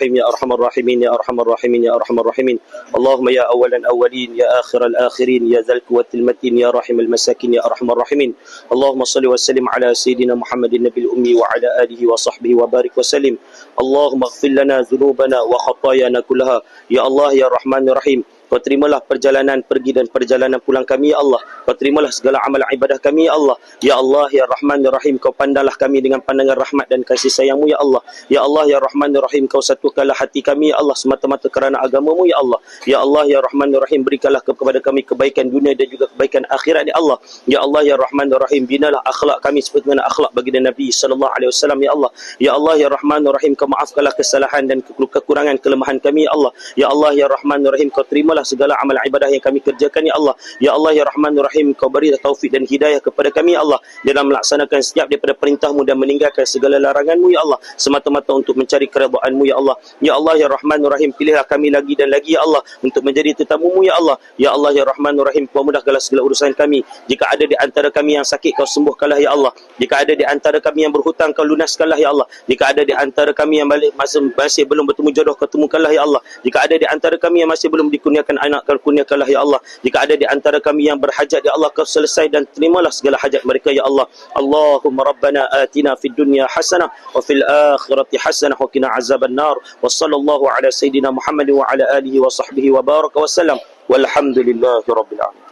يا أرحم الراحمين يا أرحم الراحمين يا أرحم الراحمين. اللهم يا أول الأولين يا آخر الآخرين يا ذا القوة المتين يا راحم المساكين يا أرحم الراحمين. اللهم صل وسلم على سيدنا محمد النبي الأمي وعلى آله وصحبه وبارك وسلم. اللهم اغفر لنا ذنوبنا وخطايانا كلها يا الله يا رحمن الرحيم. Kau terimalah perjalanan pergi dan perjalanan pulang kami ya Allah. Kau terimalah segala amal ibadah kami ya Allah. Ya Allah ya Rahman ya Rahim, Kau pandanglah kami dengan pandangan rahmat dan kasih sayang-Mu ya Allah. Ya Allah ya Rahman ya Rahim, Kau satukanlah hati kami ya Allah semata-mata kerana agama-Mu ya Allah. Ya Allah ya Rahman ya Rahim, berikanlah kepada kami kebaikan dunia dan juga kebaikan akhirat ya Allah. Ya Allah ya Rahman ya Rahim, binalah akhlak kami seperti mana akhlak baginda Nabi sallallahu alaihi wasallam ya Allah. Ya Allah ya Rahman ya Rahim, Kau maafkanlah kesalahan dan kekurangan kelemahan kami ya Allah. Ya Allah ya Rahman ya Rahim, Kau terimalah segala amal ibadah yang kami kerjakan ya Allah. Ya Allah ya Rahman ya Rahim, Kau beri taufik dan hidayah kepada kami ya Allah dalam melaksanakan setiap daripada perintah-Mu dan meninggalkan segala larangan-Mu ya Allah, semata-mata untuk mencari keredaan-Mu ya Allah. Ya Allah ya Rahman ya Rahim, pilihlah kami lagi dan lagi ya Allah untuk menjadi tetamu-Mu ya Allah. Ya Allah ya Rahman ya Rahim, Kau mudahkanlah segala urusan kami. Jika ada di antara kami yang sakit, Kau sembuhkanlah ya Allah. Jika ada di antara kami yang berhutang, Kau lunaskanlah ya Allah. Jika ada di antara kami yang masih belum bertemu jodoh, Kau temukanlah ya Allah. Jika ada di antara kami yang masih belum dikurniakan anak, Kau kurniakanlah ya Allah. Jika ada di antara kami yang berhajat ya Allah, Kau selesai dan terimalah segala hajat mereka ya Allah. Allahumma rabbana atina fid dunya hasanah wa fil akhirati hasanah wa qina azaban nar. Wa sallallahu ala sayidina Muhammad wa ala alihi wa sahbihi wa baraka wa sallam. Walhamdulillahi rabbil alamin.